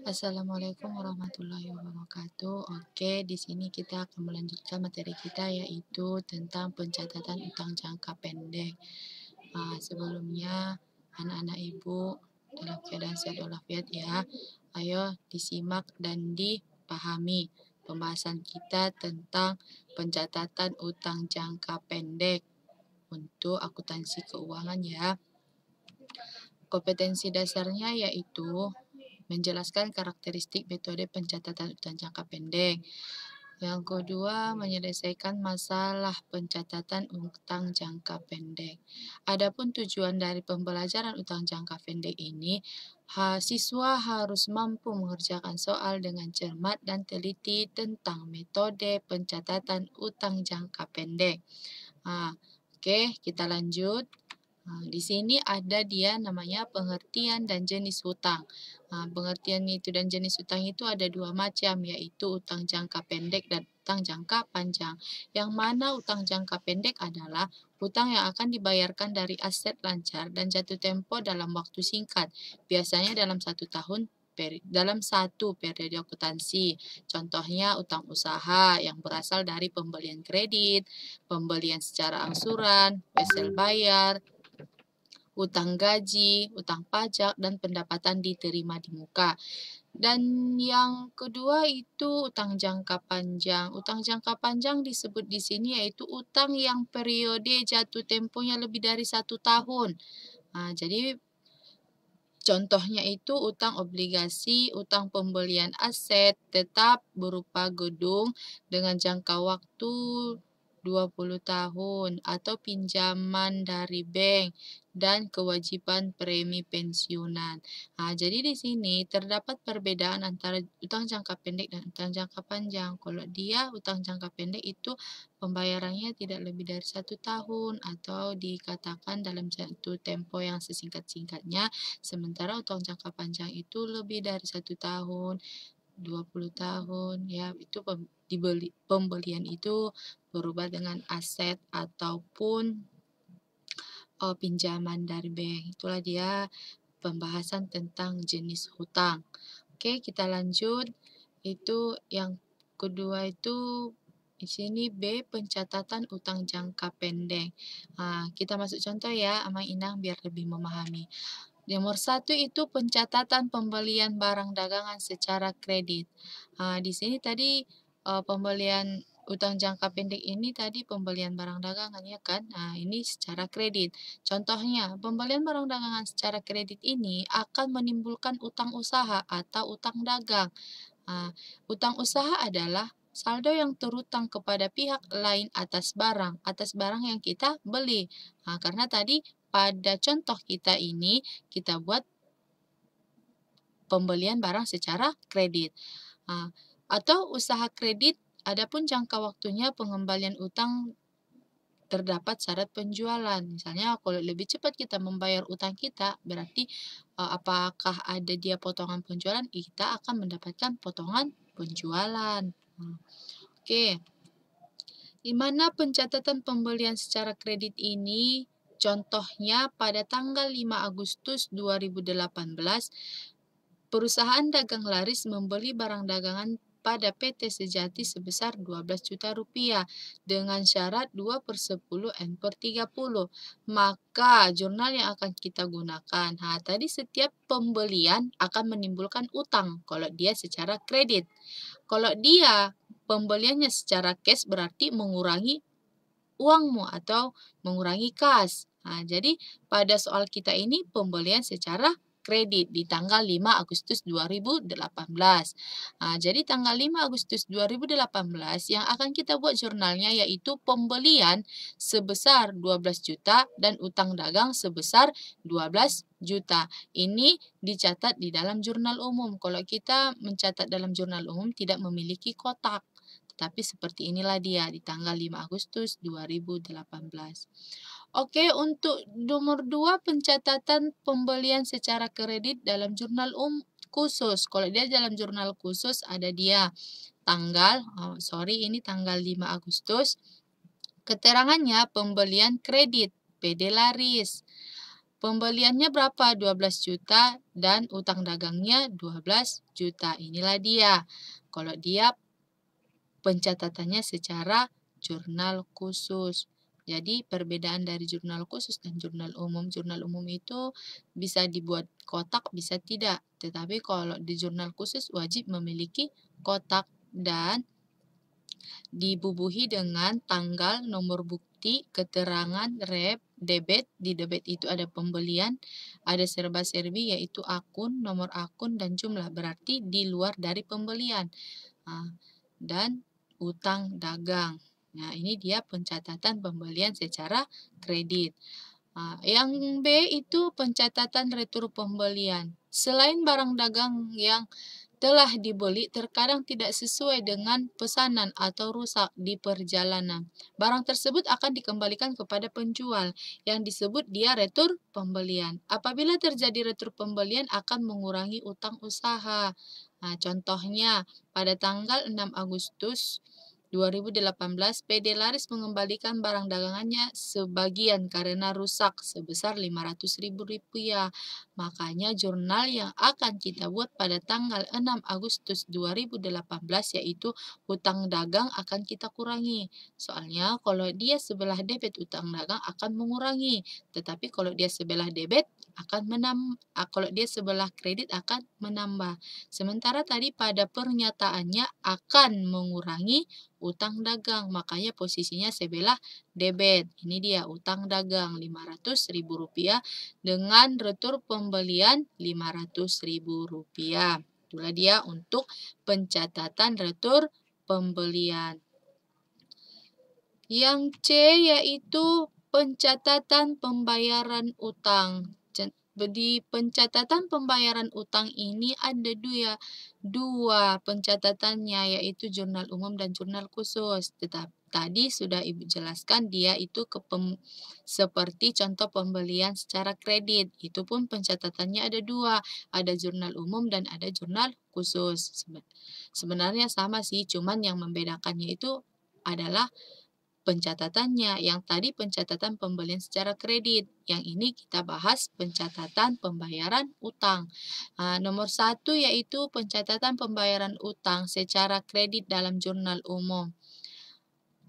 Assalamualaikum warahmatullahi wabarakatuh. Oke, di sini kita akan melanjutkan materi kita yaitu tentang pencatatan utang jangka pendek. Sebelumnya, anak-anak ibu dalam keadaan sehat walafiat ya. Ayo disimak dan dipahami pembahasan kita tentang pencatatan utang jangka pendek untuk akuntansi keuangan ya. Kompetensi dasarnya yaitu menjelaskan karakteristik metode pencatatan utang jangka pendek. Yang kedua, menyelesaikan masalah pencatatan utang jangka pendek. Adapun tujuan dari pembelajaran utang jangka pendek ini, siswa harus mampu mengerjakan soal dengan cermat dan teliti tentang metode pencatatan utang jangka pendek. Oke, kita lanjut. Di sini ada dia namanya pengertian dan jenis hutang. Pengertian itu dan jenis hutang itu ada dua macam, yaitu utang jangka pendek dan utang jangka panjang. Yang mana utang jangka pendek adalah hutang yang akan dibayarkan dari aset lancar dan jatuh tempo dalam waktu singkat, biasanya dalam dalam satu periode akuntansi. Contohnya utang usaha yang berasal dari pembelian kredit, pembelian secara angsuran, wesel bayar, utang gaji, utang pajak, dan pendapatan diterima di muka. Dan yang kedua itu utang jangka panjang. Utang jangka panjang disebut di sini yaitu utang yang periode jatuh temponya lebih dari 1 tahun. Jadi contohnya itu utang obligasi, utang pembelian aset tetap berupa gedung dengan jangka waktu 20 tahun atau pinjaman dari bank dan kewajiban premi pensiunan. Jadi di sini terdapat perbedaan antara utang jangka pendek dan utang jangka panjang. Kalau dia utang jangka pendek itu pembayarannya tidak lebih dari 1 tahun atau dikatakan dalam jatuh tempo yang sesingkat-singkatnya. Sementara utang jangka panjang itu lebih dari 1 tahun, 20 tahun, ya itu pembelian itu berubah dengan aset ataupun pinjaman dari bank. Itulah dia pembahasan tentang jenis hutang. Oke, kita lanjut. Itu yang kedua itu di sini B, pencatatan utang jangka pendek. Kita masuk contoh ya, Amang Inang biar lebih memahami. Nomor 1 itu pencatatan pembelian barang dagangan secara kredit. Di sini tadi pembelian utang jangka pendek ini tadi pembelian barang dagangan ya kan? Ini secara kredit. Contohnya, pembelian barang dagangan secara kredit ini akan menimbulkan utang usaha atau utang dagang. Utang usaha adalah saldo yang terutang kepada pihak lain atas barang yang kita beli. Karena tadi pada contoh kita ini, kita buat pembelian barang secara kredit. Atau usaha kredit, adapun jangka waktunya pengembalian utang terdapat syarat penjualan. Misalnya kalau lebih cepat kita membayar utang kita, berarti apakah ada dia potongan penjualan? Kita akan mendapatkan potongan penjualan. Oke. Di mana pencatatan pembelian secara kredit ini contohnya pada tanggal 5 Agustus 2018 perusahaan dagang laris membeli barang dagangan pada PT Sejati sebesar 12 juta rupiah dengan syarat 2/10 N/30. Maka jurnal yang akan kita gunakan. Tadi setiap pembelian akan menimbulkan utang kalau dia secara kredit. Kalau dia pembeliannya secara cash berarti mengurangi uangmu atau mengurangi kas. Jadi pada soal kita ini pembelian secara kredit di tanggal 5 Agustus 2018. Jadi tanggal 5 Agustus 2018 yang akan kita buat jurnalnya yaitu pembelian sebesar 12 juta dan utang dagang sebesar 12 juta. Ini dicatat di dalam jurnal umum. Kalau kita mencatat dalam jurnal umum tidak memiliki kotak. Tapi seperti inilah dia di tanggal 5 Agustus 2018. Oke, untuk nomor 2 pencatatan pembelian secara kredit dalam jurnal khusus. Kalau dia dalam jurnal khusus ada dia ini tanggal 5 Agustus. Keterangannya pembelian kredit PD Laris. Pembeliannya berapa? 12 juta dan utang dagangnya 12 juta. Inilah dia. Kalau dia pencatatannya secara jurnal khusus. Jadi perbedaan dari jurnal khusus dan jurnal umum itu bisa dibuat kotak, bisa tidak. Tetapi kalau di jurnal khusus wajib memiliki kotak dan dibubuhi dengan tanggal, nomor bukti, keterangan, rep, debit. Di debit itu ada pembelian, ada serba-serbi yaitu akun, nomor akun, dan jumlah. Berarti di luar dari pembelian. Nah, dan utang dagang. Nah, ini dia pencatatan pembelian secara kredit. Nah, yang B itu pencatatan retur pembelian. Selain barang dagang yang telah dibeli terkadang tidak sesuai dengan pesanan atau rusak di perjalanan. Barang tersebut akan dikembalikan kepada penjual yang disebut dia retur pembelian. Apabila terjadi retur pembelian akan mengurangi utang usaha. Nah, contohnya pada tanggal 6 Agustus 2018, PD Laris mengembalikan barang dagangannya sebagian karena rusak sebesar Rp500.000. Makanya jurnal yang akan kita buat pada tanggal 6 Agustus 2018 yaitu hutang dagang akan kita kurangi. Soalnya kalau dia sebelah debit utang dagang akan mengurangi, tetapi kalau dia sebelah debit kalau dia sebelah kredit akan menambah. Sementara tadi pada pernyataannya akan mengurangi utang dagang, makanya posisinya sebelah debit. Ini dia utang dagang Rp500.000 dengan retur pembelian Rp500.000. Itulah dia untuk pencatatan retur pembelian. Yang C yaitu pencatatan pembayaran utang. Di pencatatan pembayaran utang ini ada dua pencatatannya yaitu jurnal umum dan jurnal khusus. Tadi sudah Ibu jelaskan dia itu seperti contoh pembelian secara kredit. Itu pun pencatatannya ada dua, ada jurnal umum dan ada jurnal khusus. Sebenarnya sama sih, cuman yang membedakannya itu adalah pencatatannya. Yang tadi pencatatan pembelian secara kredit. Yang ini kita bahas pencatatan pembayaran utang. Nah, nomor 1 yaitu pencatatan pembayaran utang secara kredit dalam jurnal umum.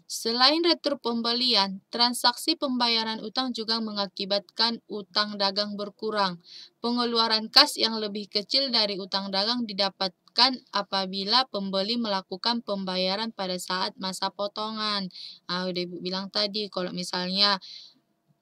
Selain retur pembelian, transaksi pembayaran utang juga mengakibatkan utang dagang berkurang. Pengeluaran kas yang lebih kecil dari utang dagang didapatkan apabila pembeli melakukan pembayaran pada saat masa potongan. Nah, udah Ibu bilang tadi, kalau misalnya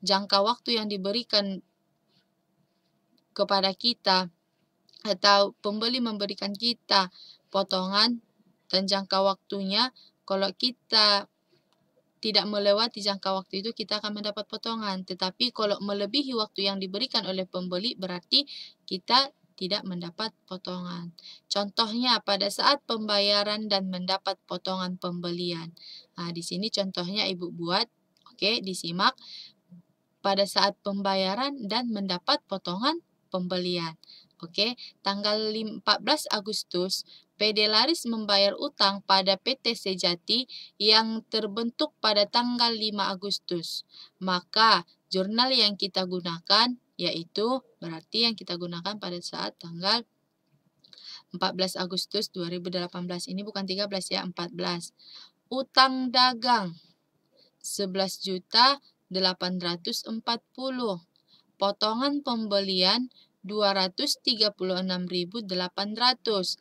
jangka waktu yang diberikan kepada kita atau pembeli memberikan kita potongan dan jangka waktunya, kalau kita tidak melewati jangka waktu itu kita akan mendapat potongan. Tetapi kalau melebihi waktu yang diberikan oleh pembeli berarti kita tidak mendapat potongan. Contohnya pada saat pembayaran dan mendapat potongan pembelian. Nah, di sini contohnya Ibu buat. Oke, disimak. Pada saat pembayaran dan mendapat potongan pembelian. Oke, tanggal 14 Agustus PD Laris membayar utang pada PT Sejati yang terbentuk pada tanggal 5 Agustus. Maka jurnal yang kita gunakan yaitu berarti yang kita gunakan pada saat tanggal 14 Agustus 2018. Ini bukan 13 ya, 14. Utang dagang 11.840. Potongan pembelian 236.800.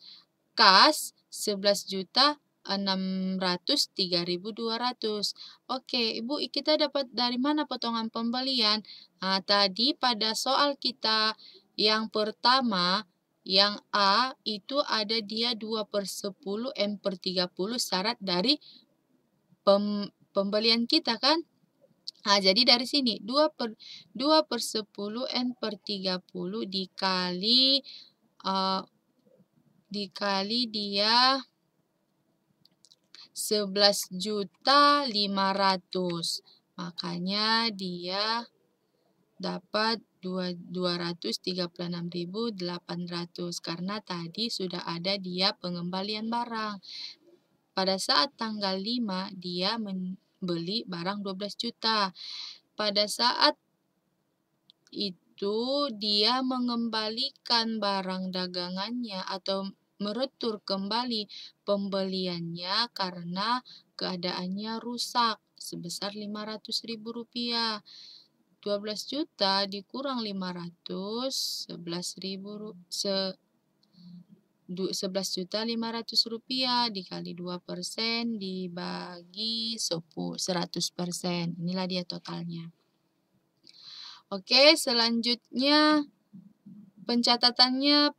Kas 11.603.200. Oke, Ibu, kita dapat dari mana potongan pembelian? Nah, tadi pada soal kita yang pertama, yang A itu ada dia 2/10 M/30 syarat dari pembelian kita kan? Nah, jadi dari sini 2/10 M/30 dikali dia 11.500.000. Makanya dia dapat 236.800 karena tadi sudah ada dia pengembalian barang. Pada saat tanggal 5 dia membeli barang 12 juta. Pada saat itu dia mengembalikan barang dagangannya atau meretur kembali pembeliannya karena keadaannya rusak sebesar Rp500.000. 12 juta dikurang 500, 11.500.000 rupiah dikali 2% dibagi 100%. Inilah dia totalnya. Oke, selanjutnya pencatatannya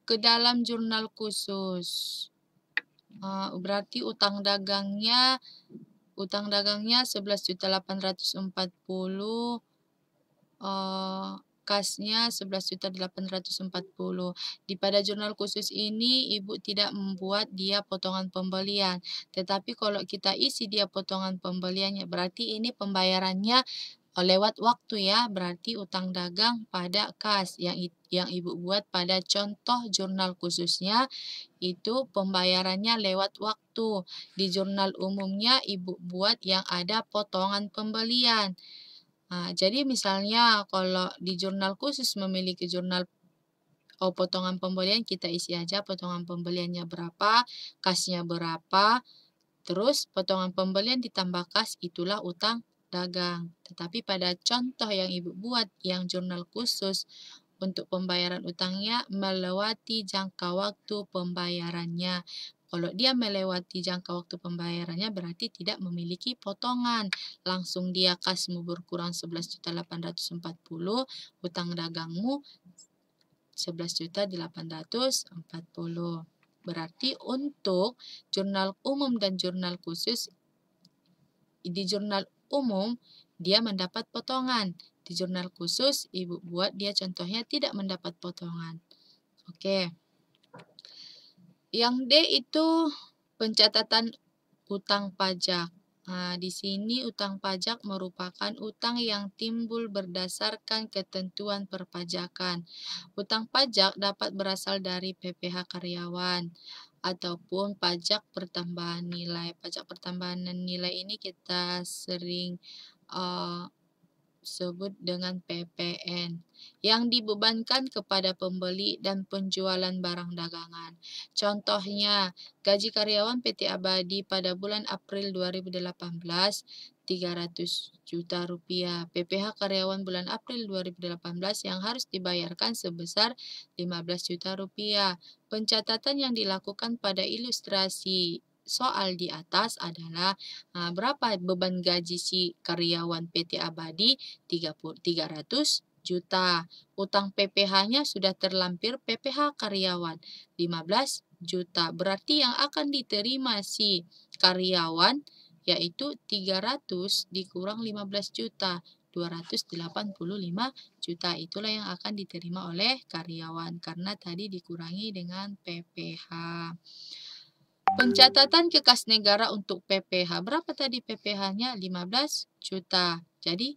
ke dalam jurnal khusus. Berarti utang dagangnya 11.840, kasnya 11.840. Di pada jurnal khusus ini Ibu tidak membuat dia potongan pembelian. Tetapi kalau kita isi dia potongan pembeliannya, berarti ini pembayarannya lewat waktu ya, berarti utang dagang pada kas yang Ibu buat pada contoh jurnal khususnya itu pembayarannya lewat waktu. Di jurnal umumnya Ibu buat yang ada potongan pembelian. Jadi misalnya kalau di jurnal khusus memiliki jurnal potongan pembelian, kita isi aja potongan pembeliannya berapa, kasnya berapa, terus potongan pembelian ditambah kas, itulah utang dagang. Tetapi pada contoh yang Ibu buat yang jurnal khusus untuk pembayaran utangnya melewati jangka waktu pembayarannya. Kalau dia melewati jangka waktu pembayarannya berarti tidak memiliki potongan. Langsung dia kasmu berkurang 11.840, utang dagangmu 11.840. Berarti untuk jurnal umum dan jurnal khusus, di jurnal umum dia mendapat potongan. Di jurnal khusus Ibu buat dia contohnya tidak mendapat potongan. Oke. Yang D itu pencatatan utang pajak. Di sini utang pajak merupakan utang yang timbul berdasarkan ketentuan perpajakan. Utang pajak dapat berasal dari PPh karyawan ataupun pajak pertambahan nilai. Pajak pertambahan nilai ini kita sering sebut dengan PPN yang dibebankan kepada pembeli dan penjualan barang dagangan. Contohnya, gaji karyawan PT Abadi pada bulan April 2018 300 juta rupiah. PPh karyawan bulan April 2018 yang harus dibayarkan sebesar 15 juta rupiah. Pencatatan yang dilakukan pada ilustrasi soal di atas adalah berapa beban gaji si karyawan PT Abadi 300 juta. Utang PPh-nya sudah terlampir PPh karyawan 15 juta. Berarti yang akan diterima si karyawan yaitu 300 dikurang 15 juta. 285 juta itulah yang akan diterima oleh karyawan karena tadi dikurangi dengan PPh. Pencatatan ke kas negara untuk PPh. Berapa tadi PPh-nya? 15 juta. Jadi,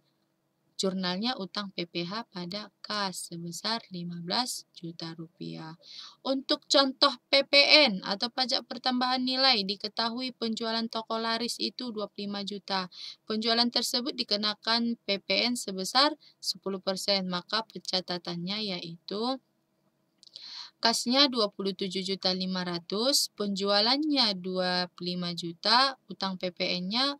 jurnalnya utang PPh pada kas sebesar 15 juta rupiah. Untuk contoh PPN atau pajak pertambahan nilai, diketahui penjualan toko laris itu 25 juta. Penjualan tersebut dikenakan PPN sebesar 10%. Maka pencatatannya yaitu kasnya 27.500.000, penjualannya 25 juta, utang PPN-nya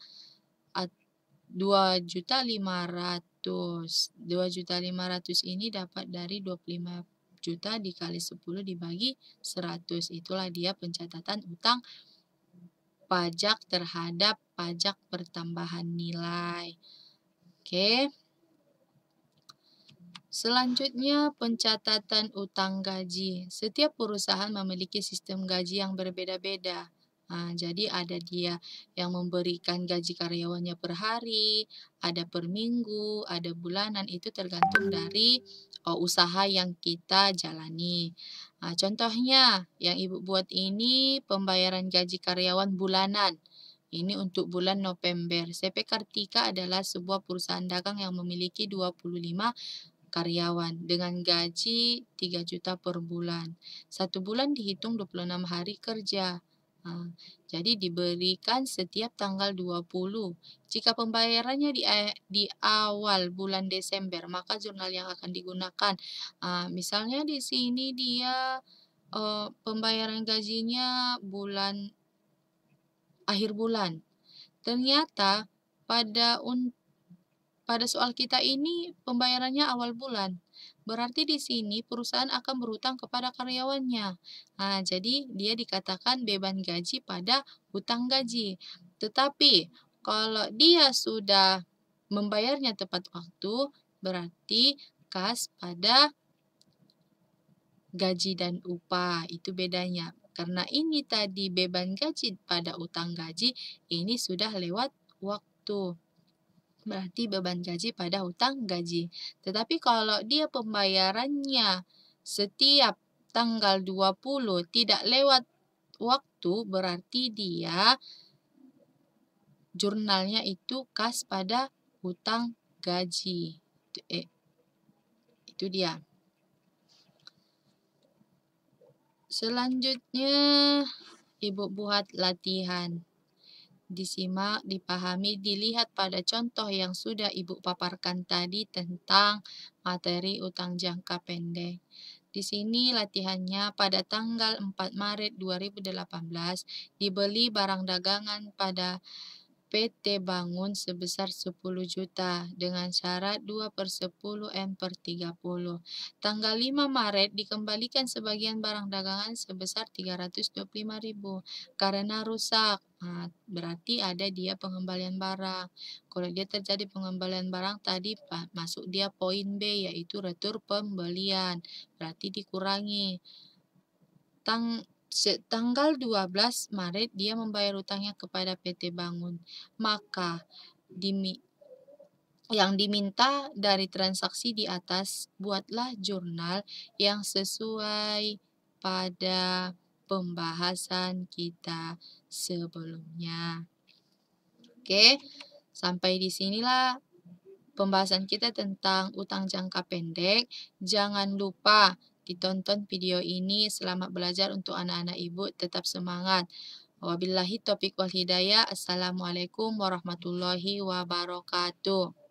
2.500.000. 2.500.000 ini dapat dari 25 juta dikali 10 dibagi 100. Itulah dia pencatatan utang pajak terhadap pajak pertambahan nilai. Oke. Selanjutnya, pencatatan utang gaji. Setiap perusahaan memiliki sistem gaji yang berbeda-beda. Jadi ada dia yang memberikan gaji karyawannya per hari, ada per minggu, ada bulanan, itu tergantung dari usaha yang kita jalani. Contohnya, yang Ibu buat ini pembayaran gaji karyawan bulanan. Ini untuk bulan November. CP Kartika adalah sebuah perusahaan dagang yang memiliki 25 karyawan dengan gaji 3 juta per bulan. 1 bulan dihitung 26 hari kerja. Nah, jadi diberikan setiap tanggal 20. Jika pembayarannya di awal bulan Desember, maka jurnal yang akan digunakan. Misalnya di sini dia pembayaran gajinya akhir bulan. Ternyata pada pada soal kita ini pembayarannya awal bulan. Berarti di sini perusahaan akan berhutang kepada karyawannya. Nah, jadi dia dikatakan beban gaji pada hutang gaji. Tetapi kalau dia sudah membayarnya tepat waktu, berarti kas pada gaji dan upah. Itu bedanya. Karena ini tadi beban gaji pada utang gaji, ini sudah lewat waktu. Berarti beban gaji pada hutang gaji. Tetapi kalau dia pembayarannya setiap tanggal 20 tidak lewat waktu, berarti dia jurnalnya itu kas pada hutang gaji. Itu dia. Selanjutnya, Ibu buat latihan. Disimak, dipahami, dilihat pada contoh yang sudah Ibu paparkan tadi tentang materi utang jangka pendek. Di sini latihannya pada tanggal 4 Maret 2018 dibeli barang dagangan pada PT Bangun sebesar 10 juta dengan syarat 2/10 M/30. Tanggal 5 Maret dikembalikan sebagian barang dagangan sebesar 325.000 karena rusak. Nah, berarti ada dia pengembalian barang. Kalau dia terjadi pengembalian barang tadi masuk dia poin B yaitu retur pembelian. Berarti dikurangi. Tanggal 12 Maret dia membayar utangnya kepada PT Bangun. Maka yang diminta dari transaksi di atas, buatlah jurnal yang sesuai pada pembahasan kita sebelumnya. Oke, sampai di sinilah pembahasan kita tentang utang jangka pendek. Jangan lupa ditonton video ini. Selamat belajar untuk anak-anak Ibu. Tetap semangat. Wabillahi taufiq wal hidayah. Assalamualaikum warahmatullahi wabarakatuh.